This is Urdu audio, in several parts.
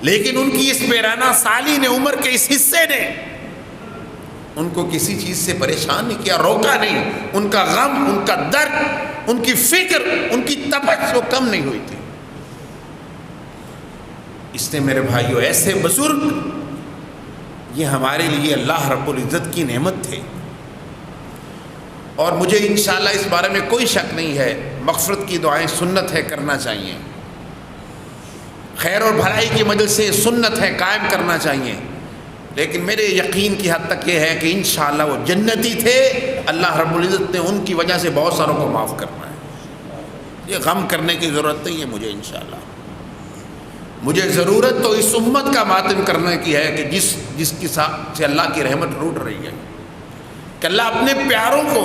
لیکن ان کی اس ویرانہ سالی نے، عمر کے اس حصے نے ان کو کسی چیز سے پریشان نہیں کیا، روکا نہیں. ان کا غم، ان کا درد، ان کی فکر، ان کی تپش وہ کم نہیں ہوئی تھی. اس نے میرے بھائیو ایسے بزرگ، یہ ہمارے لیے اللہ رب العزت کی نعمت تھے. اور مجھے انشاءاللہ اس بارے میں کوئی شک نہیں ہے، مغفرت کی دعائیں سنت ہے، کرنا چاہیے. خیر اور بھلائی کی مجلسیں سنت ہے، قائم کرنا چاہیے. لیکن میرے یقین کی حد تک یہ ہے کہ انشاءاللہ وہ جنتی تھے. اللہ رب العزت نے ان کی وجہ سے بہت ساروں کو معاف کرنا ہے. یہ غم کرنے کی ضرورت نہیں ہے مجھے. انشاءاللہ مجھے ضرورت تو اس امت کا ماتم کرنے کی ہے کہ جس کے ساتھ سے اللہ کی رحمت روٹ رہی ہے، کہ اللہ اپنے پیاروں کو،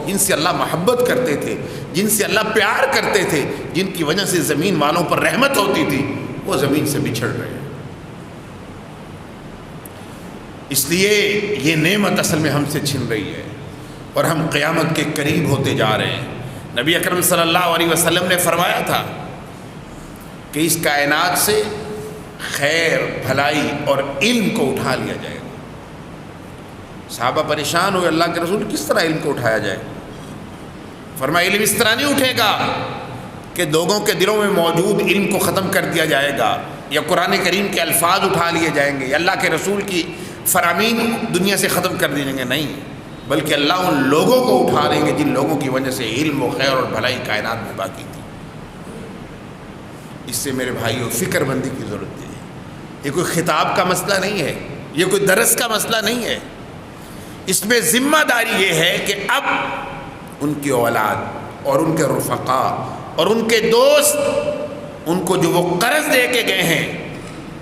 جن سے اللہ محبت کرتے تھے، جن سے اللہ پیار کرتے تھے، جن کی وجہ سے زمین والوں پر رحمت ہوتی تھی، وہ زمین سے بچھڑ رہے ہیں. اس لیے یہ نعمت اصل میں ہم سے چھن رہی ہے اور ہم قیامت کے قریب ہوتے جا رہے ہیں. نبی اکرم صلی اللہ علیہ وسلم نے فرمایا تھا کہ اس کائنات سے خیر، بھلائی اور علم کو اٹھا لیا جائے گا. صحابہ پریشان ہوئے، اللہ کے رسول کس طرح علم کو اٹھایا جائے؟ فرمایا علم اس طرح نہیں اٹھے گا کہ لوگوں کے دلوں میں موجود علم کو ختم کر دیا جائے گا، یا قرآن کریم کے الفاظ اٹھا لیے جائیں گے، یا اللہ کے رسول کی فرامین دنیا سے ختم کر دی جائیں گے. نہیں، بلکہ اللہ ان لوگوں کو اٹھا لیں گے جن لوگوں کی وجہ سے علم و خیر اور بھلائی کائنات میں باقی تھی. اس سے میرے بھائیوں فکر مندی کی ضرورت ہے. یہ کوئی خطاب کا مسئلہ نہیں ہے، یہ کوئی درس کا مسئلہ نہیں ہے. اس میں ذمہ داری یہ ہے کہ اب ان کی اولاد اور ان کے رفقا اور ان کے دوست، ان کو جو وہ قرض دے کے گئے ہیں،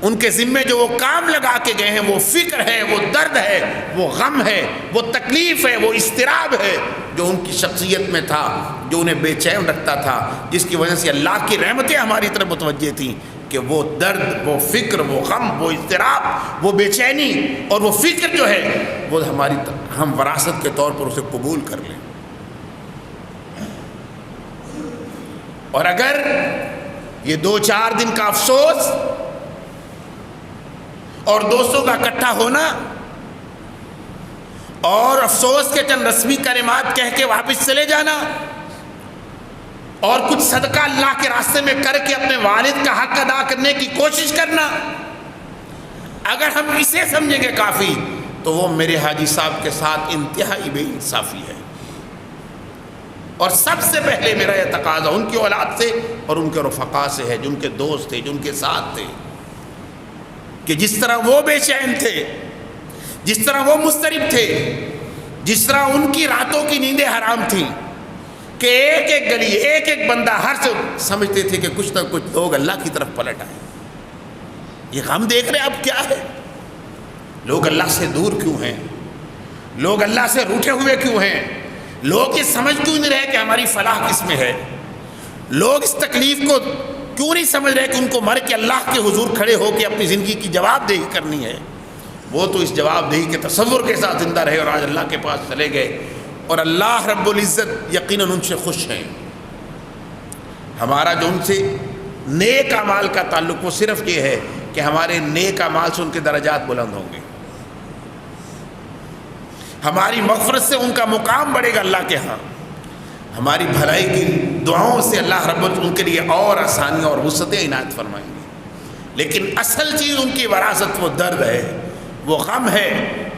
ان کے ذمے جو وہ کام لگا کے گئے ہیں، وہ فکر ہے، وہ درد ہے، وہ غم ہے، وہ تکلیف ہے، وہ اضطراب ہے جو ان کی شخصیت میں تھا، جو انہیں بے چین رکھتا تھا، جس کی وجہ سے اللہ کی رحمتیں ہماری طرف متوجہ تھیں، کہ وہ درد، وہ فکر، وہ غم، وہ اضطراب، وہ بے چینی اور وہ فکر جو ہے وہ ہم وراثت کے طور پر اسے قبول کر لیں. اور اگر یہ 2-4 دن کا افسوس اور دوستوں کا اکٹھا ہونا اور افسوس کے چند رسمی کلمات کہہ کے واپس چلے جانا اور کچھ صدقہ اللہ کے راستے میں کر کے اپنے والد کا حق ادا کرنے کی کوشش کرنا، اگر ہم اسے سمجھیں گے کافی، تو وہ میرے حاجی صاحب کے ساتھ انتہائی بے انصافی ہے. اور سب سے پہلے میرا یہ تقاضا ان کی اولاد سے اور ان کے رفقا سے ہے، جو ان کے دوست تھے، جو ان کے ساتھ تھے، کہ جس طرح وہ بے چین تھے، جس طرح وہ مضطرب تھے، جس طرح ان کی راتوں کی نیندیں حرام تھیں، کہ ایک ایک گلی، ایک ایک بندہ ہر سے سمجھتے تھے کہ کچھ نہ کچھ لوگ اللہ کی طرف پلٹ آئے. یہ غم دیکھ رہے اب کیا ہے؟ لوگ اللہ سے دور کیوں ہیں؟ لوگ اللہ سے روٹھے ہوئے کیوں ہیں؟ لوگ یہ سمجھ کیوں نہیں رہے کہ ہماری فلاح کس میں ہے؟ لوگ اس تکلیف کو کیوں نہیں سمجھ رہے کہ ان کو مر کے اللہ کے حضور کھڑے ہو کے اپنی زندگی کی جواب دہی کرنی ہے؟ وہ تو اس جواب دہی کے تصور کے ساتھ زندہ رہے اور آج اللہ کے پاس چلے گئے، اور اللہ رب العزت یقیناً ان سے خوش ہیں. ہمارا جو ان سے نیک اعمال کا تعلق وہ صرف یہ ہے کہ ہمارے نیک اعمال سے ان کے درجات بلند ہوں گے، ہماری مغفرت سے ان کا مقام بڑھے گا اللہ کے ہاں، ہماری بھلائی کی دعاؤں سے اللہ رب العزت ان کے لیے اور آسانیاں اور وسعتیں عنایت فرمائیں گے. لیکن اصل چیز ان کی وراثت وہ درد ہے، وہ غم ہے،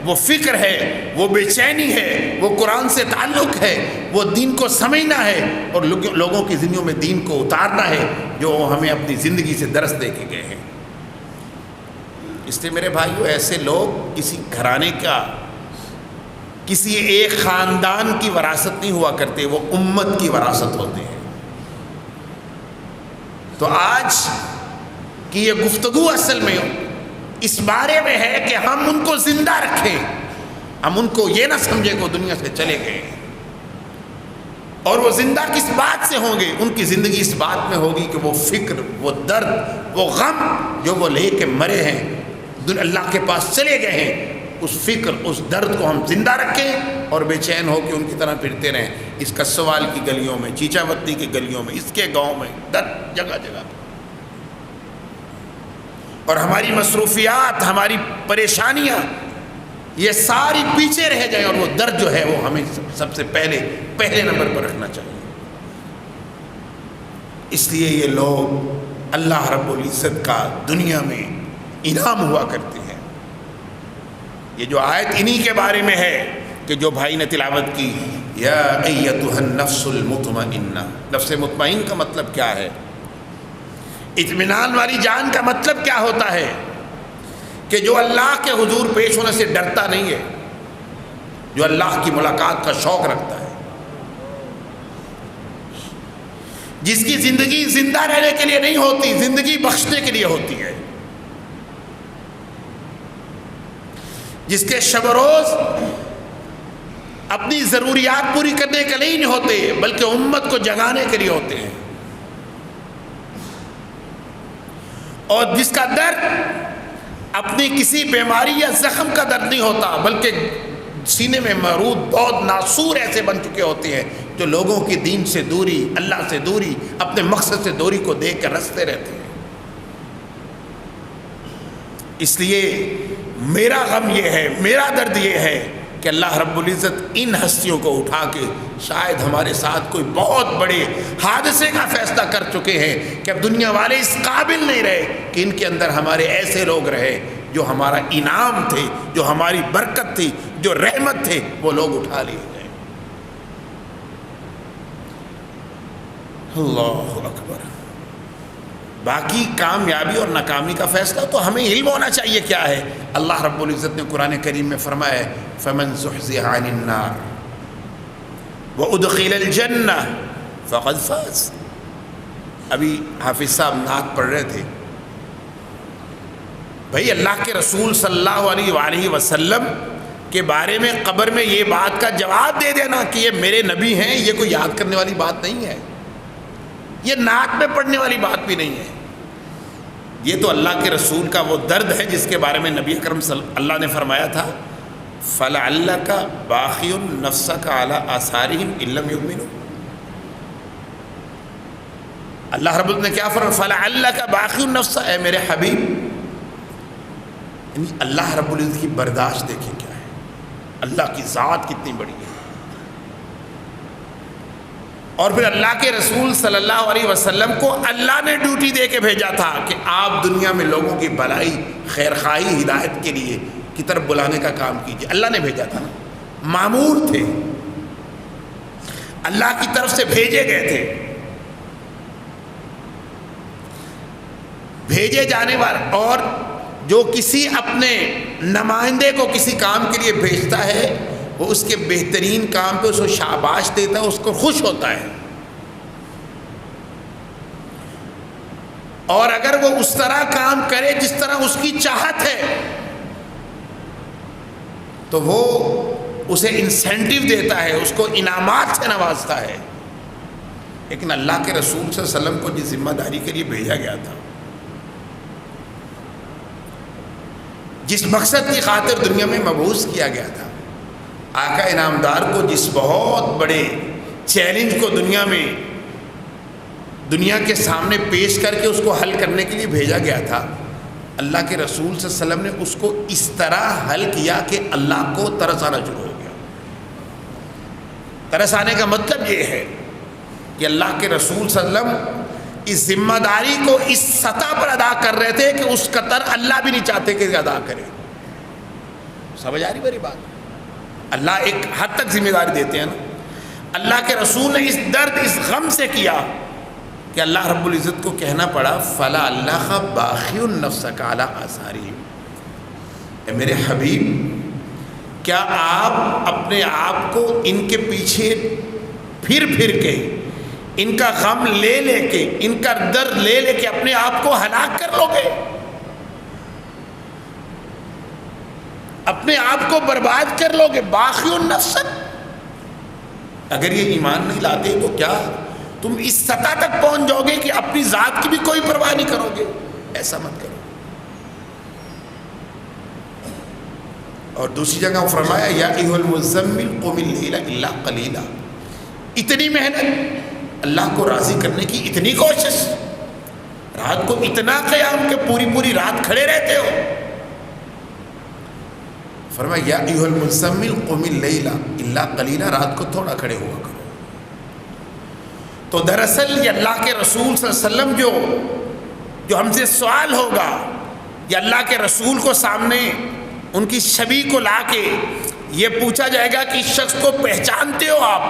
وہ فکر ہے، وہ بے چینی ہے، وہ قرآن سے تعلق ہے، وہ دین کو سمجھنا ہے اور لوگوں کی زندگیوں میں دین کو اتارنا ہے جو ہمیں اپنی زندگی سے درس دے کے گئے ہیں. اس لیے میرے بھائیو، ایسے لوگ کسی گھرانے کا، کسی ایک خاندان کی وراثت نہیں ہوا کرتے، وہ امت کی وراثت ہوتے ہیں. تو آج کی یہ گفتگو اصل میں اس بارے میں ہے کہ ہم ان کو زندہ رکھیں، ہم ان کو یہ نہ سمجھیں کہ وہ دنیا سے چلے گئے. اور وہ زندہ کس بات سے ہوں گے؟ ان کی زندگی اس بات میں ہوگی کہ وہ فکر، وہ درد، وہ غم جو وہ لے کے مرے ہیں، اللہ کے پاس چلے گئے ہیں، اس فکر، اس درد کو ہم زندہ رکھیں اور بے چین ہو کے ان کی طرح پھرتے رہیں. اس کسوال کی گلیوں میں، چیچا وتی کی گلیوں میں، اس کے گاؤں میں، جگہ جگہ. اور ہماری مصروفیات، ہماری پریشانیاں یہ ساری پیچھے رہ جائیں، اور وہ درد جو ہے وہ ہمیں سب سے پہلے نمبر پر رکھنا چاہیے۔ اس لیے یہ لوگ اللہ رب العزت کا دنیا میں انعام ہوا کرتے ہیں۔ یہ جو آیت انہی کے بارے میں ہے کہ جو بھائی نے تلاوت کی، یا ایتھا النفس المطمئنہ۔ نفس مطمئن کا مطلب کیا ہے؟ اطمینان والی جان کا مطلب کیا ہوتا ہے؟ کہ جو اللہ کے حضور پیش ہونے سے ڈرتا نہیں ہے، جو اللہ کی ملاقات کا شوق رکھتا ہے، جس کی زندگی زندہ رہنے کے لیے نہیں ہوتی، زندگی بخشنے کے لیے ہوتی ہے، جس کے شب و روز اپنی ضروریات پوری کرنے کے لیے نہیں ہوتے بلکہ امت کو جگانے کے لیے ہوتے ہیں، اور جس کا درد اپنی کسی بیماری یا زخم کا درد نہیں ہوتا بلکہ سینے میں مرود بہت ناسور ایسے بن چکے ہوتے ہیں جو لوگوں کی دین سے دوری، اللہ سے دوری، اپنے مقصد سے دوری کو دیکھ کر رستے رہتے ہیں۔ اس لیے میرا غم یہ ہے، میرا درد یہ ہے کہ اللہ رب العزت ان ہستیوں کو اٹھا کے شاید ہمارے ساتھ کوئی بہت بڑے حادثے کا فیصلہ کر چکے ہیں کہ اب دنیا والے اس قابل نہیں رہے کہ ان کے اندر ہمارے ایسے لوگ رہے جو ہمارا انعام تھے، جو ہماری برکت تھی، جو رحمت تھے، وہ لوگ اٹھا لیے گئے۔ اللہ اکبر۔ باقی کامیابی اور ناکامی کا فیصلہ تو ہمیں علم ہونا چاہیے کیا ہے۔ اللہ رب العزت نے قرآن کریم میں فرمایا ہے فَمَنْ زُحْزِحَ عَنِ النَّارِ وَأُدْخِلَ الْجَنَّةَ فَقَدْ فَازَ۔ ابھی حافظ صاحب نعت پڑھ رہے تھے، بھئی اللہ کے رسول صلی اللہ علیہ وآلہ وسلم کے بارے میں قبر میں یہ بات کا جواب دے دینا کہ یہ میرے نبی ہیں، یہ کوئی یاد کرنے والی بات نہیں ہے، یہ نعت میں پڑھنے والی بات بھی نہیں ہے۔ یہ تو اللہ کے رسول کا وہ درد ہے جس کے بارے میں نبی اکرم اللہ نے فرمایا تھا فَلَعَلَّكَ بَاخِعٌ نَفْسَكَ عَلَىٰ آثَارِهِمْ إِن لَّمْ يُؤْمِنُوا۔ اللہ رب العزت نے کیا فرمایا؟ فَلَعَلَّكَ بَاخِعٌ نَفْسَكَ، اے میرے حبیب، یعنی اللہ رب العزت کی برداشت دیکھیں کیا ہے، اللہ کی ذات کتنی بڑی ہے۔ اور پھر اللہ کے رسول صلی اللہ علیہ وسلم کو اللہ نے ڈیوٹی دے کے بھیجا تھا کہ آپ دنیا میں لوگوں کی بھلائی، خیرخواہی، ہدایت کے لیے کی طرف بلانے کا کام کیجیے۔ اللہ نے بھیجا تھا، مامور تھے، اللہ کی طرف سے بھیجے گئے تھے۔ بھیجے جانے والے، اور جو کسی اپنے نمائندے کو کسی کام کے لیے بھیجتا ہے وہ اس کے بہترین کام پہ اس کو شاباش دیتا ہے، اس کو خوش ہوتا ہے، اور اگر وہ اس طرح کام کرے جس طرح اس کی چاہت ہے تو وہ اسے انسینٹیو دیتا ہے، اس کو انعامات سے نوازتا ہے۔ لیکن اللہ کے رسول صلی اللہ علیہ وسلم کو جس ذمہ داری کے لیے بھیجا گیا تھا، جس مقصد کی خاطر دنیا میں مبعوث کیا گیا تھا، آقا انعامدار کو جس بہت بڑے چیلنج کو دنیا کے سامنے پیش کر کے اس کو حل کرنے کے لیے بھیجا گیا تھا، اللہ کے رسول صلی اللہ علیہ وسلم نے اس کو اس طرح حل کیا کہ اللہ کو ترس آنا شروع ہو گیا۔ ترس آنے کا مطلب یہ ہے کہ اللہ کے رسول صلی اللہ علیہ وسلم اس ذمہ داری کو اس سطح پر ادا کر رہے تھے کہ اس قدر اللہ بھی نہیں چاہتے کہ ادا کرے۔ سمجھ آ رہی میری بات؟ اللہ ایک حد تک ذمہ داری دیتے ہیں نا۔ اللہ کے رسول نے اس درد، اس غم سے کیا کہ اللہ رب العزت کو کہنا پڑا فَلَعَلَّكَ بَاخِعٌ نَفْسَكَ عَلَىٰ آثَارِهِمْ۔ اے میرے حبیب، کیا آپ اپنے آپ کو ان کے پیچھے پھر کے، ان کا غم لے لے کے، ان کا درد لے لے کے اپنے آپ کو ہلاک کر لو گے؟ اپنے آپ کو برباد کر لو گے؟ باخی النفس، اگر یہ ایمان نہیں لاتے تو کیا تم اس سطح تک پہنچ جاؤ گے کہ اپنی ذات کی بھی کوئی پرواہ نہیں کرو گے؟ ایسا مت کرو۔ اور دوسری جگہ فرمایا یا ایھا المزمل قم اللیل الا قلیلا، اتنی محنت اللہ کو راضی کرنے کی، اتنی کوشش رات کو اتنا قیام کہ پوری پوری رات کھڑے رہتے ہو. فرمایا یا ایھا المزمل قم اللیل الا قلیلا، رات کو تھوڑا کھڑے ہوا کرو. تو دراصل یہ اللہ کے رسول صلی اللہ علیہ وسلم جو ہم سے سوال ہوگا، یا اللہ کے رسول کو سامنے ان کی شبیہ کو لا کے یہ پوچھا جائے گا کہ اس شخص کو پہچانتے ہو آپ،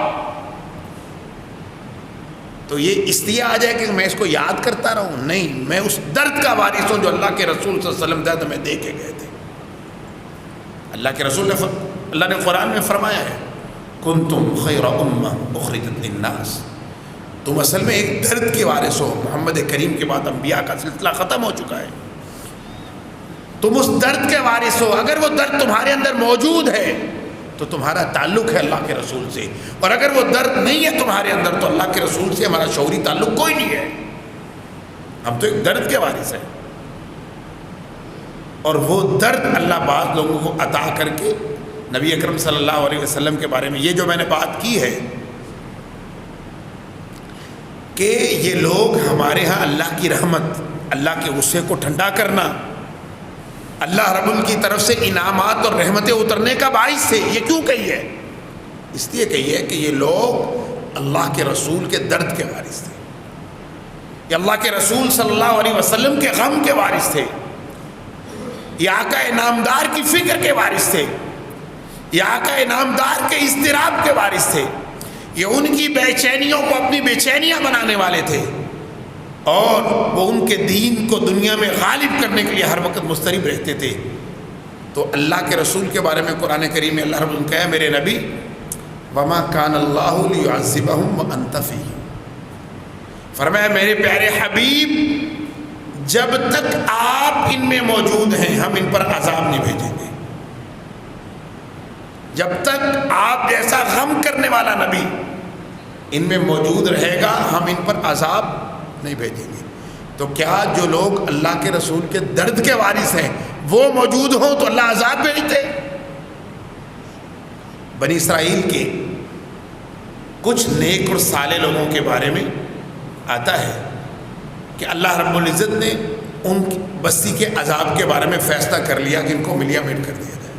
تو یہ اس لیے آ جائے کہ میں اس کو یاد کرتا رہوں؟ نہیں، میں اس درد کا وارث ہوں جو اللہ کے رسول صلی اللہ علیہ وسلم درد میں دے کے گئے تھے. اللہ کے رسول نے اللہ نے قرآن میں فرمایا ہے کنتم خیر امہ اخرجت للناس، تم اصل میں ایک درد کے وارث ہو. محمد کریم کے بعد انبیاء کا سلسلہ ختم ہو چکا ہے، تم اس درد کے وارث ہو. اگر وہ درد تمہارے اندر موجود ہے تو تمہارا تعلق ہے اللہ کے رسول سے، اور اگر وہ درد نہیں ہے تمہارے اندر تو اللہ کے رسول سے ہمارا شعوری تعلق کوئی نہیں ہے. ہم تو ایک درد کے وارث ہیں، اور وہ درد اللہ بعض لوگوں کو عطا کر کے نبی اکرم صلی اللہ علیہ وسلم کے بارے میں یہ جو میں نے بات کی ہے کہ یہ لوگ ہمارے ہاں اللہ کی رحمت، اللہ کے غصے کو ٹھنڈا کرنا، اللہ رب ال کی طرف سے انعامات اور رحمتیں اترنے کا باعث تھے. یہ کیوں کہی ہے؟ اس لیے کہی ہے کہ یہ لوگ اللہ کے رسول کے درد کے وارث تھے، یہ اللہ کے رسول صلی اللہ علیہ وسلم کے غم کے وارث تھے، یہ آقا انعامدار کی فکر کے وارث تھے، یہ آقا انعامدار کے اضطراب کے وارث تھے، یہ ان کی بے چینیوں کو اپنی بے چینیاں بنانے والے تھے، اور وہ ان کے دین کو دنیا میں غالب کرنے کے لیے ہر وقت مضطرب رہتے تھے. تو اللہ کے رسول کے بارے میں قرآن کریم میں اللہ رب العالمین کہا میرے نبی وما کان اللہ لیعذبہم وانت فیہم، فرمایا میرے پیارے حبیب جب تک آپ ان میں موجود ہیں ہم ان پر عذاب نہیں بھیجیں گے. جب تک آپ جیسا غم کرنے والا نبی ان میں موجود رہے گا ہم ان پر عذاب نہیں بھیجیں گے. تو کیا جو لوگ اللہ کے رسول کے درد کے وارث ہیں وہ موجود ہوں تو اللہ عذاب بھیجتے؟ بنی اسرائیل کے کچھ نیک اور صالح لوگوں کے بارے میں آتا ہے کہ اللہ رب العزت نے ان کی بستی کے عذاب کے بارے میں فیصلہ کر لیا کہ ان کو ملیا میٹ کر دیا جائے.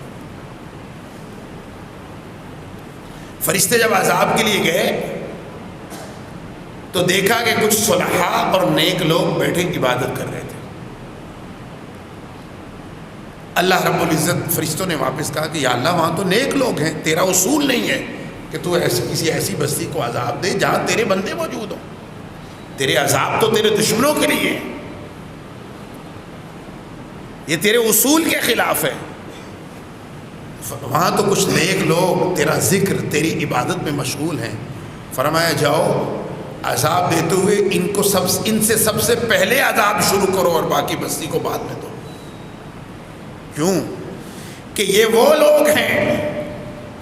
فرشتے جب عذاب کے لیے گئے تو دیکھا کہ کچھ صلحاء اور نیک لوگ بیٹھے عبادت کر رہے تھے. اللہ رب العزت فرشتوں نے واپس کہا کہ یا اللہ وہاں تو نیک لوگ ہیں، تیرا اصول نہیں ہے کہ تو کسی ایسی بستی کو عذاب دے جہاں تیرے بندے موجود ہوں. تیرے عذاب تو تیرے دشمنوں کے لیے، یہ تیرے اصول کے خلاف ہے. وہاں تو کچھ نیک لوگ تیرا ذکر تیری عبادت میں مشغول ہیں. فرمایا جاؤ عذاب دیتے ہوئے ان سے سب سے پہلے عذاب شروع کرو اور باقی بستی کو بعد میں دو. کیوں کہ یہ وہ لوگ ہیں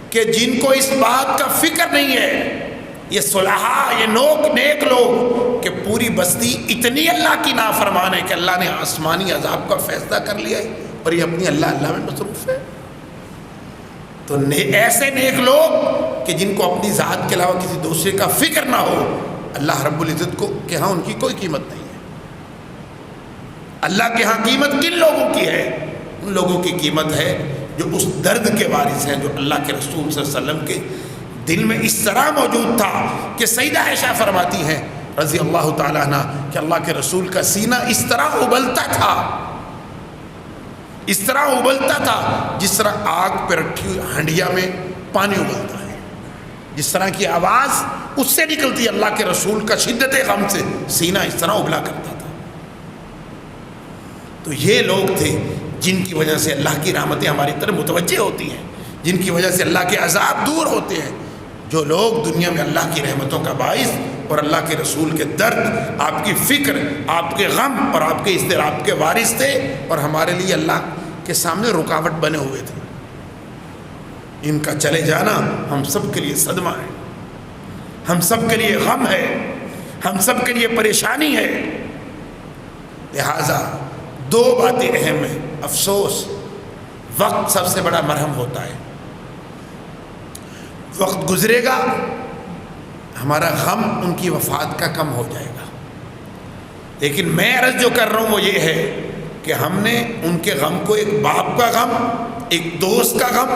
کہ جن کو اس بات کا فکر نہیں ہے، یہ صلحاء یہ نیک لوگ کہ پوری بستی اتنی اللہ کی نافرمان ہے کہ اللہ نے آسمانی عذاب کا فیصلہ کر لیا ہے اور یہ اپنی اللہ میں مصروف ہے. تو ایسے نیک لوگ کہ جن کو اپنی ذات کے علاوہ کسی دوسرے کا فکر نہ ہو، اللہ رب العزت کو کہ ہاں ان کی کوئی قیمت نہیں ہے. اللہ کے ہاں قیمت کن لوگوں کی ہے؟ ان لوگوں کی قیمت ہے جو اس درد کے وارث ہیں جو اللہ کے رسول صلی اللہ علیہ وسلم کے دل میں اس طرح موجود تھا کہ سیدہ عائشہ فرماتی ہیں رضی اللہ تعالیٰ عنہ کہ اللہ کے رسول کا سینہ اس طرح ابلتا تھا، اس طرح ابلتا تھا جس طرح آگ پہ رکھی ہوئی ہنڈیا میں پانی ابلتا ہے، جس طرح کی آواز اس سے نکلتی اللہ کے رسول کا شدت غم سے سینہ اس طرح ابلا کرتا تھا. تو یہ لوگ تھے جن کی وجہ سے اللہ کی رحمتیں ہماری طرف متوجہ ہوتی ہیں، جن کی وجہ سے اللہ کے عذاب دور ہوتے ہیں. جو لوگ دنیا میں اللہ کی رحمتوں کا باعث اور اللہ کے رسول کے درد، آپ کی فکر، آپ کے غم اور آپ کے اضطراب کے وارث تھے اور ہمارے لیے اللہ کے سامنے رکاوٹ بنے ہوئے تھے، ان کا چلے جانا ہم سب کے لیے صدمہ ہے، ہم سب کے لیے غم ہے، ہم سب کے لیے پریشانی ہے. لہذا دو باتیں اہم ہیں. افسوس، وقت سب سے بڑا مرہم ہوتا ہے. وقت گزرے گا، ہمارا غم ان کی وفات کا کم ہو جائے گا. لیکن میں عرض جو کر رہا ہوں وہ یہ ہے کہ ہم نے ان کے غم کو ایک باپ کا غم، ایک دوست کا غم،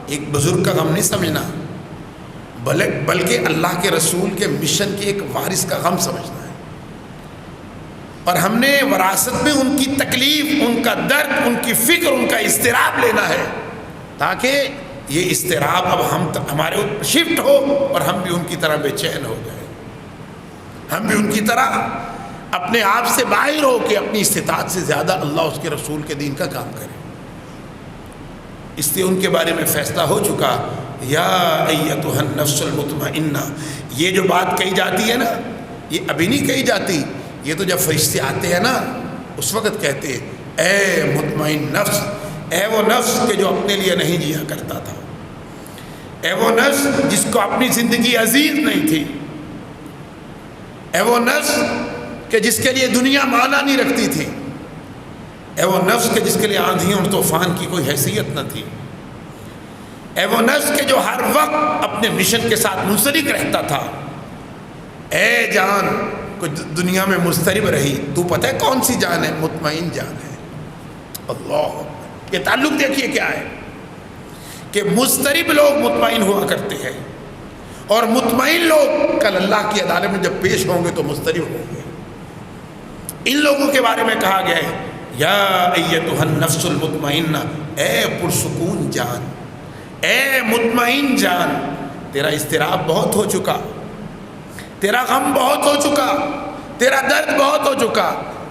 ایک بزرگ کا غم نہیں سمجھنا، بلکہ اللہ کے رسول کے مشن کے ایک وارث کا غم سمجھنا ہے۔ اور ہم نے وراثت میں ان کی تکلیف، ان کا درد، ان کی فکر، ان کا اضطراب لینا ہے، تاکہ یہ اضطراب اب ہمارے اوپر شفٹ ہو اور ہم بھی ان کی طرح بے چین ہو جائیں، ہم بھی ان کی طرح اپنے آپ سے باہر ہو کے اپنی استطاعت سے زیادہ اللہ اس کے رسول کے دین کا کام کریں۔ اس لیے ان کے بارے میں فیصلہ ہو چکا، یا ایتھا النفس المطمئنہ، یہ جو بات کہی جاتی ہے نا، یہ ابھی نہیں کہی جاتی، یہ تو جب فرشتے آتے ہیں نا اس وقت کہتے ہیں اے مطمئن نفس، اے وہ نفس کہ جو اپنے لیے نہیں جیا کرتا تھا، اے وہ نفس جس کو اپنی زندگی عزیز نہیں تھی، اے وہ نفس کہ جس کے لیے دنیا معنی نہیں رکھتی تھی، اے وہ نفس کہ جس کے لیے آندھیوں اور طوفان کی کوئی حیثیت نہ تھی، اے وہ نفس کہ جو ہر وقت اپنے مشن کے ساتھ منسلک رہتا تھا، اے جان کو دنیا میں مضطرب رہی، تو پتہ ہے کون سی جان ہے؟ مطمئن جان ہے۔ اللہ، یہ تعلق دیکھیے کیا ہے کہ مضطرب لوگ مطمئن ہوا کرتے ہیں، اور مطمئن لوگ کل اللہ کی عدالت میں جب پیش ہوں گے تو مضطرب ہوں گے۔ ان لوگوں کے بارے میں کہا گیا ہے یا ایتھا النفس المطمئنہ، اے پرسکون جان، اے مطمئن جان، تیرا اضطراب بہت ہو چکا، تیرا غم بہت ہو چکا، تیرا درد بہت ہو چکا،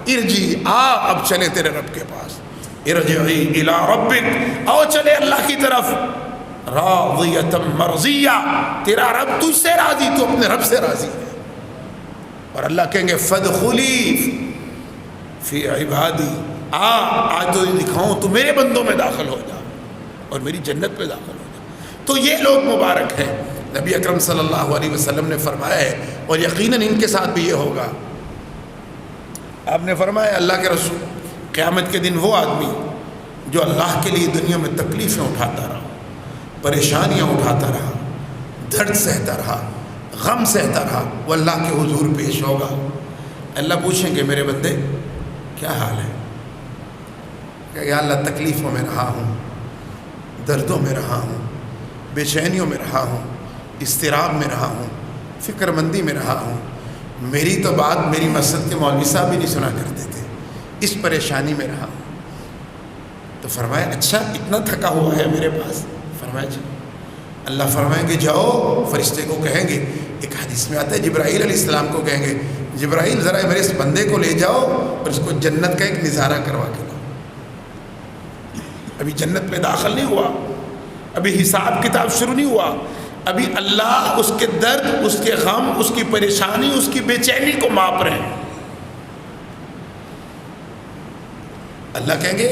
ارجی، اب چلے تیرے رب کے پاس، ارجعی الی ربک، آؤ چلے اللہ کی طرف، راضیۃ مرضیہ، تیرا رب تجھ سے راضی، تو اپنے رب سے راضی ہے۔ اور اللہ کہیں گے فادخلی فی عبادی، آج تو دکھاؤں، تو میرے بندوں میں داخل ہو جا اور میری جنت میں داخل ہو جا۔ تو یہ لوگ مبارک ہیں۔ نبی اکرم صلی اللہ علیہ وسلم نے فرمایا ہے، اور یقیناً ان کے ساتھ بھی یہ ہوگا، آپ نے فرمایا اللہ کے رسول، قیامت کے دن وہ آدمی جو اللہ کے لیے دنیا میں تکلیفیں اٹھاتا رہا، پریشانیاں اٹھاتا رہا، درد سہتا رہا، غم سہتا رہا، وہ اللہ کے حضور پیش ہوگا۔ اللہ پوچھیں گے میرے بندے کیا حال ہے؟ کہ یا اللہ تکلیفوں میں رہا ہوں، دردوں میں رہا ہوں، بے چینیوں میں رہا ہوں، اضطراب میں رہا ہوں، فکر مندی میں رہا ہوں، میری تو بات میری مسجد کے مولوی صاحب بھی نہیں سنا کرتے تھے، اس پریشانی میں رہا ہوں۔ تو فرمایا اچھا اتنا تھکا ہوا ہے میرے پاس؟ فرمایا جی۔ اللہ فرمائیں گے جاؤ، فرشتے کو کہیں گے، ایک حدیث میں آتا ہے جبرائیل علیہ السلام کو کہیں گے جبرائیل ذرا میرے اس بندے کو لے جاؤ اور اس کو جنت کا ایک نظارہ کروا کے لاؤ۔ ابھی جنت میں داخل نہیں ہوا، ابھی حساب کتاب شروع نہیں ہوا، ابھی اللہ اس کے درد، اس کے غم، اس کی پریشانی، اس کی بے چینی کو ماپ رہے ہیں۔ اللہ کہیں گے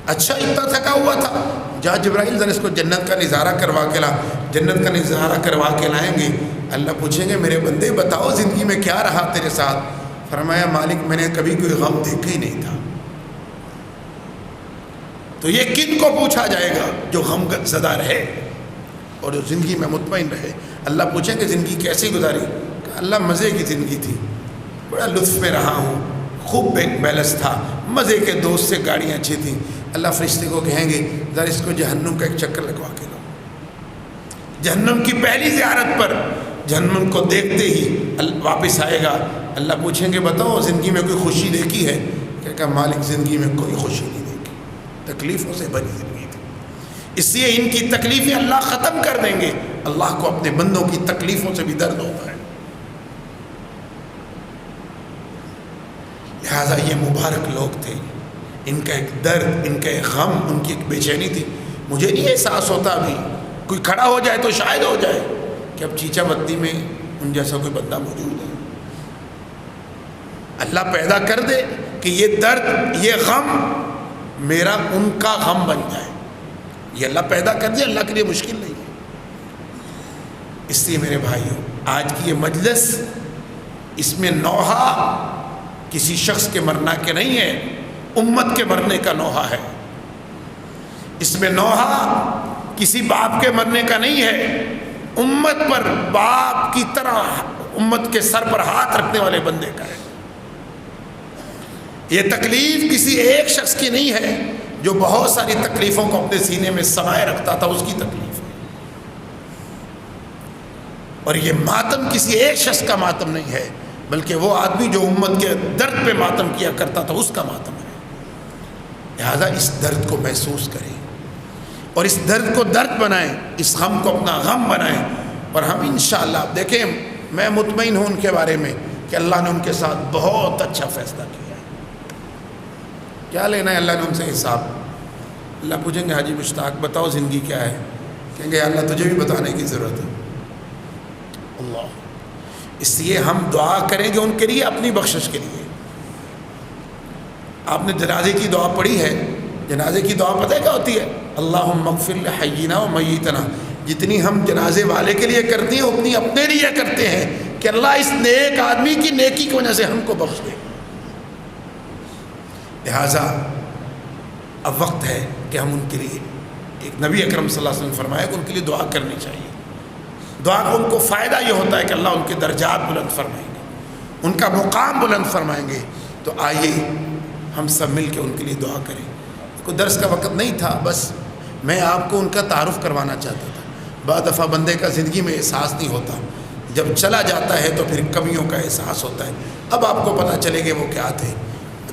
اچھا اتنا تھکا ہوا تھا، جا جبرائیل ذرا اس کو جنت کا نظارہ کروا کے لا۔ جنت کا نظارہ کروا کے لائیں گے، اللہ پوچھیں گے میرے بندے بتاؤ زندگی میں کیا رہا تیرے ساتھ؟ فرمایا مالک میں نے کبھی کوئی غم دیکھا ہی نہیں تھا۔ تو یہ کن کو پوچھا جائے گا؟ جو غم زدہ رہے اور جو زندگی میں مطمئن رہے۔ اللہ پوچھیں کہ زندگی کیسی گزاری؟ کہ اللہ مزے کی زندگی تھی، بڑا لطف میں رہا ہوں، خوب بیلنس تھا، مزے کے دوست سے گاڑیاں اچھی تھیں۔ اللہ فرشتے کو کہیں گے ذرا اس کو جہنم کا ایک چکر لگوا کے لاؤ۔ جہنم کی پہلی زیارت پر جہنم کو دیکھتے ہی واپس آئے گا۔ اللہ پوچھیں گے بتاؤ زندگی میں کوئی خوشی دیکھی ہے؟ کہ مالک زندگی میں کوئی خوشی نہیں دیکھی، تکلیفوں سے بھری زندگی تھی۔ اس لیے ان کی تکلیفیں اللہ ختم کر دیں گے۔ اللہ کو اپنے بندوں کی تکلیفوں سے بھی درد ہوتا ہے، لہٰذا یہ مبارک لوگ تھے، ان کا ایک درد، ان کا ایک غم، ان کی ایک بے چینی تھی۔ مجھے نہیں احساس ہوتا ابھی کوئی کھڑا ہو جائے تو شاید ہو جائے کہ اب چیچا بتی میں ان جیسا کوئی بندہ موجود ہے، اللہ پیدا کر دے کہ یہ درد، یہ غم میرا ان کا غم بن جائے، یہ اللہ پیدا کر دے، اللہ کے لیے مشکل نہیں ہے۔ اس لیے میرے بھائیوں آج کی یہ مجلس، اس میں نوحہ کسی شخص کے مرنا کے نہیں ہے، امت کے مرنے کا نوحہ ہے۔ اس میں نوحہ کسی باپ کے مرنے کا نہیں ہے، امت پر باپ کی طرح امت کے سر پر ہاتھ رکھنے والے بندے کا ہے۔ یہ تکلیف کسی ایک شخص کی نہیں ہے جو بہت ساری تکلیفوں کو اپنے سینے میں سمائے رکھتا تھا، اس کی تکلیف ہے۔ اور یہ ماتم کسی ایک شخص کا ماتم نہیں ہے، بلکہ وہ آدمی جو امت کے درد پہ ماتم کیا کرتا تھا اس کا ماتم ہے۔ لہذا اس درد کو محسوس کریں اور اس درد کو درد بنائیں، اس غم کو اپنا غم بنائیں، اور ہم انشاءاللہ دیکھیں، میں مطمئن ہوں ان کے بارے میں کہ اللہ نے ان کے ساتھ بہت اچھا فیصلہ کیا ہے۔ کیا لینا ہے اللہ نے ان سے حساب؟ اللہ پوچھیں گے حاجی مشتاق بتاؤ زندگی کیا ہے؟ کہیں گے اللہ تجھے بھی بتانے کی ضرورت ہے۔ اللہ، اس لیے ہم دعا کریں گے ان کے لیے، اپنی بخشش کے لیے۔ آپ نے جنازے کی دعا پڑھی ہے؟ جنازے کی دعا پتہ ہے کیا ہوتی ہے؟ اللہم اغفر لحینا و میتنا۔ جتنی ہم جنازے والے کے لیے کرتے ہیں اتنی اپنے لیے کرتے ہیں کہ اللہ اس نیک آدمی کی نیکی کی وجہ سے ہم کو بخش دے۔ لہٰذا اب وقت ہے کہ ہم ان کے لیے، ایک نبی اکرم صلی اللہ علیہ وسلم فرمایا کہ ان کے لیے دعا کرنی چاہیے۔ دعا کو ان کو فائدہ یہ ہوتا ہے کہ اللہ ان کے درجات بلند فرمائیں گے، ان کا مقام بلند فرمائیں گے۔ تو آئیے ہم سب مل کے ان کے لیے دعا کریں۔ کوئی درس کا وقت نہیں تھا، بس میں آپ کو ان کا تعارف کروانا چاہتا تھا۔ بعض دفعہ بندے کا زندگی میں احساس نہیں ہوتا، جب چلا جاتا ہے تو پھر کمیوں کا احساس ہوتا ہے۔ اب آپ کو پتہ چلے گے وہ کیا تھے۔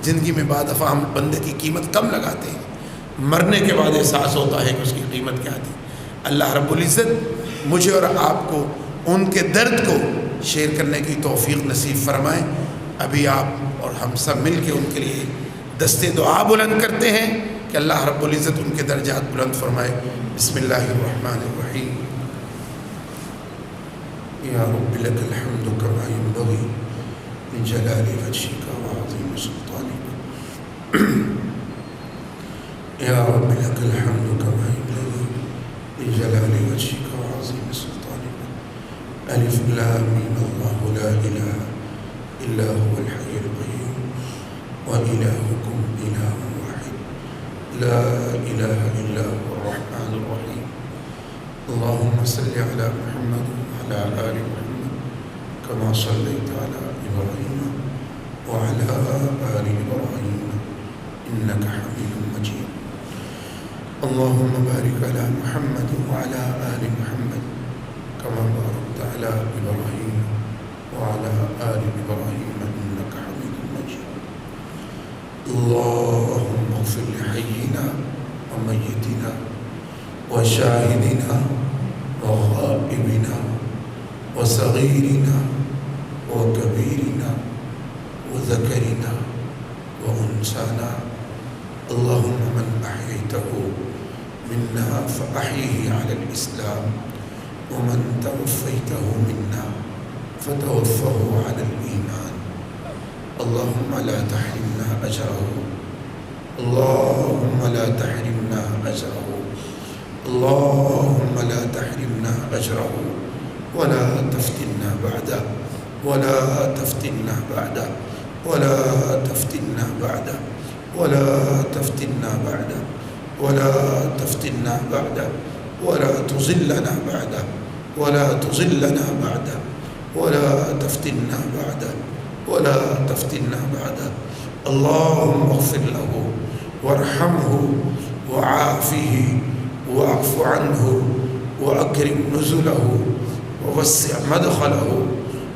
زندگی میں بعض دفعہ ہم بندے کی قیمت کم لگاتے ہیں، مرنے کے بعد احساس ہوتا ہے کہ اس کی قیمت کیا تھی۔ اللہ رب العزت مجھے اور آپ کو ان کے درد کو شیئر کرنے کی توفیق نصیب فرمائیں۔ ابھی آپ اور ہم سب مل کے ان کے لیے دستے دعا بلند کرتے ہیں کہ اللہ رب العزت ان کے درجات بلند فرمائے۔ بسم اللہ الرحمن الرحیم۔ یا رب لک الحمد کما ینبغی لجلال وجهک وعظیم سلطانک۔ یا رب لک الحمد کما ینبغی لجلال وجهک وعظیم سلطانک۔ الف لام میم اللہ لا الہ الا هو الحی القیوم وإلہکم الہ واحد لا الہ الا هو الرحمن الرحیم۔ اللهم صل على محمد وعلى آل محمد كما صليت على إبراهيم وعلى آل إبراهيم إنك حميد مجيد۔ اللهم بارك على محمد وعلى آل محمد كما باركت على إبراهيم وعلى آل إبراهيم إنك حميد مجيد۔ اللهم اغفر لحينا وميتنا وشاهدنا وغائبنا وصغيرنا وكبيرنا وذكرنا وأنثانا، اللهم من أحييته منا فأحيه على الإسلام ومن توفيته منا فتوفه على الإيمان، اللهم لا تحرمنا أجره، اللهم لا تحرمنا أجره، اللهم لا تحرمنا أجره ولا تفتنا بعده ولا تفتنا بعده ولا تفتنا بعده ولا تفتنا بعده ولا تفتنا بعده ولا تضلنا بعده ولا تضلنا بعده ولا تفتنا بعده ولا تفتنا بعده، اللهم اغفر له وارحمه وعافه واعف عنه وأكرم نزله ووسع مدخله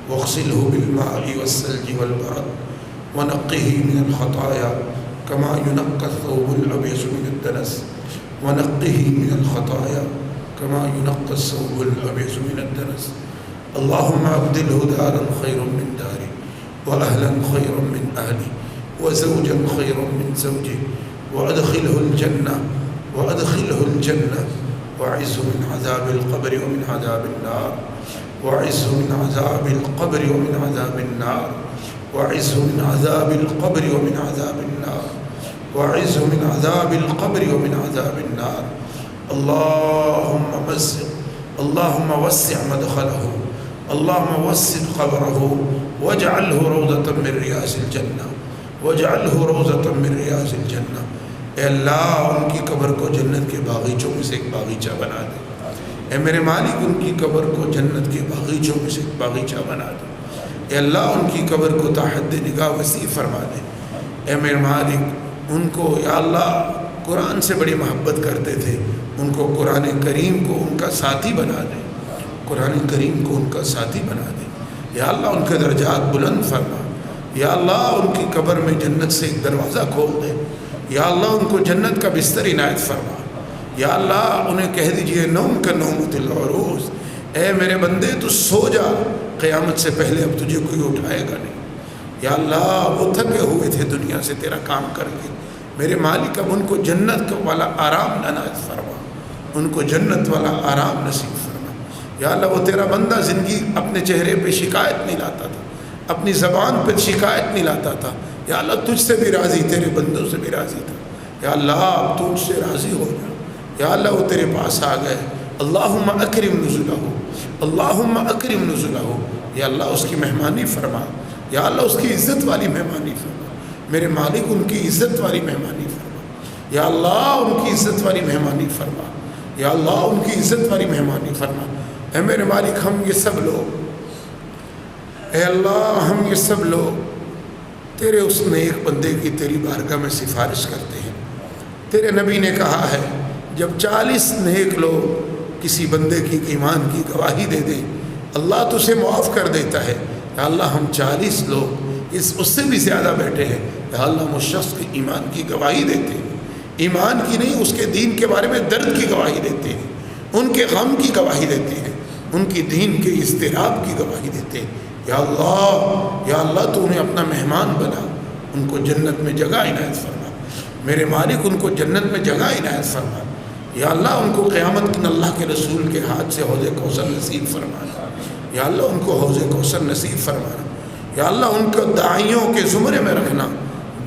واغسله بالماء والثلج والبرد ونقه من الخطايا كما ينقى الثوب الأبيض من الدنس ونقه من الخطايا كما ينقى الثوب الأبيض من الدنس، اللهم أبدله دارا خيرا من داره وأهلا خيرا من أهله وزوجا خيرا من زوجه وأدخله الجنة وأعزه من عذاب القبر ومن عذاب النار وأعزه من عذاب القبر ومن عذاب النار وأعزه من عذاب القبر ومن عذاب النار وأعزه من عذاب القبر ومن عذاب النار، اللهم وسع مدخله، اللهم وسع قبره واجعله روضة من رياض الجنة واجعله روضة من رياض الجنة۔ اے اللہ ان کی قبر کو جنت کے باغیچوں میں سے ایک باغیچہ بنا دے۔ اے میرے مالک ان کی قبر کو جنت کے باغیچوں میں سے ایک باغیچہ بنا دے۔ اے اللہ ان کی قبر کو تا حد نگاہ وسیع فرما دے۔ اے میرے مالک ان کو یا اللہ قرآن سے بڑی محبت کرتے تھے، ان کو قرآن کریم کو ان کا ساتھی بنا دے، قرآن کریم کو ان کا ساتھی بنا دے یا اللہ، ان کے درجات بلند فرما یا اللہ، ان کی قبر میں جنت سے ایک دروازہ کھول دے یا اللہ، ان کو جنت کا بستر عنایت فرما یا اللہ، انہیں کہہ دیجئے نوم کا نومۃ العروس، اے میرے بندے تو سو جا، قیامت سے پہلے اب تجھے کوئی اٹھائے گا نہیں یا اللہ، وہ تھکے ہوئے تھے دنیا سے تیرا کام کر کے، میرے مالک اب ان کو جنت والا آرام عنایت فرما، ان کو جنت والا آرام نصیب فرما یا اللہ، وہ تیرا بندہ زندگی اپنے چہرے پہ شکایت نہیں لاتا تھا، اپنی زبان پہ شکایت نہیں لاتا تھا یا اللہ، تجھ سے بھی راضی، تیرے بندوں سے بھی راضی تھا یا اللہ، اب تجھ سے راضی ہو جا یا اللہ، وہ تیرے پاس آ گئے، اللہم اکرم نزلہ، اللہم اکرم نزلہ یا اللہ، اس کی مہمانی فرما یا اللہ، اس کی عزت والی مہمانی فرما، میرے مالک ان کی عزت والی مہمانی فرما یا اللہ، ان کی عزت والی مہمانی فرما یا اللہ، ان کی عزت والی مہمانی فرما، اے میرے مالک ہم یہ سب لوگ، اے اللہ، ہم یہ سب لوگ تیرے اس نیک بندے کی تیری بارگاہ میں سفارش کرتے ہیں، تیرے نبی نے کہا ہے جب 40 نیک لوگ کسی بندے کی ایمان کی گواہی دے دیں اللہ تو اسے معاف کر دیتا ہے یا اللہ، ہم 40 لوگ اس سے بھی زیادہ بیٹھے ہیں یا اللہ، ہم اس شخص کی ایمان کی گواہی دیتے ہیں، ایمان کی نہیں، اس کے دین کے بارے میں درد کی گواہی دیتے ہیں، ان کے غم کی گواہی دیتے ہیں، ان کی دین کے اضطراب کی گواہی دیتے ہیں یا اللہ، تو انہیں اپنا مہمان بنا، ان کو جنت میں جگہ عنایت فرما، میرے مالک ان کو جنت میں جگہ عنایت فرما یا اللہ، ان کو قیامت کے اللہ کے رسول کے ہاتھ سے حوض کوثر نصیب فرمانا یا اللہ، ان کو حوض کوثر نصیب فرمانا یا اللہ، ان کو داعیوں کے زمرے میں رکھنا،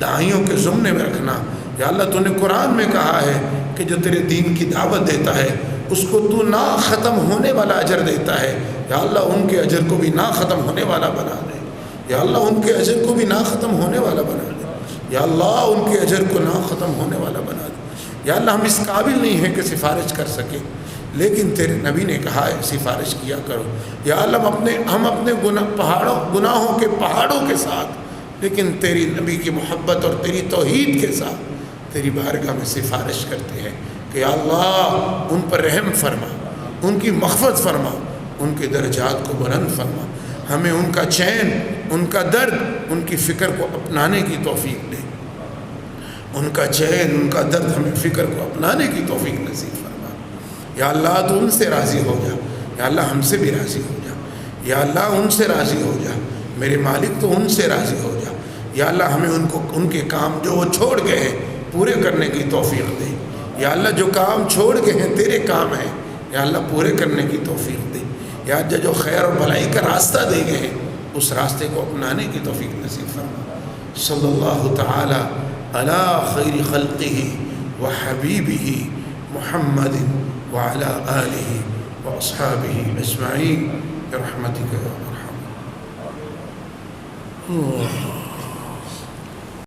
داعیوں کے زمرے میں رکھنا یا اللہ، تو نے قرآن میں کہا ہے کہ جو تیرے دین کی دعوت دیتا ہے اس کو تو نا ختم ہونے والا اجر دیتا ہے یا اللہ، ان کے اجر کو بھی نا ختم ہونے والا بنا دے یا اللہ، ان کے اجر کو بھی نا ختم ہونے والا بنا دے یا اللہ، ان کے اجر کو نا ختم ہونے والا بنا دے یا اللہ، ہم اس قابل نہیں ہیں کہ سفارش کر سکیں، لیکن تیرے نبی نے کہا ہے سفارش کیا کرو یا اللہ، ہم اپنے گناہوں کے پہاڑوں کے ساتھ، لیکن تیری نبی کی محبت اور تیری توحید کے ساتھ تیری بارگاہ میں سفارش کرتے ہیں کہ یا اللہ، ان پر رحم فرما، ان کی مغفرت فرما، ان کے درجات کو بلند فرما، ہمیں ان کا چین، ان کا درد، ان کی فکر کو اپنانے کی توفیق دے، ان کا چین، ان کا درد، ہمیں فکر کو اپنانے کی توفیق نصیب فرما یا اللہ، تو ان سے راضی ہو جا یا اللہ، ہم سے بھی راضی ہو جا یا اللہ، ان سے راضی ہو جا میرے مالک، تو ان سے راضی ہو جا یا اللہ، ہمیں ان کے کام جو وہ چھوڑ گئے ہیں پورے کرنے کی توفیق دے یا اللہ، جو کام چھوڑ گئے ہیں تیرے کام ہیں یا اللہ، پورے کرنے کی توفیق دے یا اللہ، جو خیر اور بھلائی کا راستہ دے گئے ہیں اس راستے کو اپنانے کی توفیق نصیب فرما، صلی اللہ تعالی علی خیر خلقہ وحبیبہ محمد وعلی آلہ واصحابہ اجمعین برحمتک یا ارحم الراحمین۔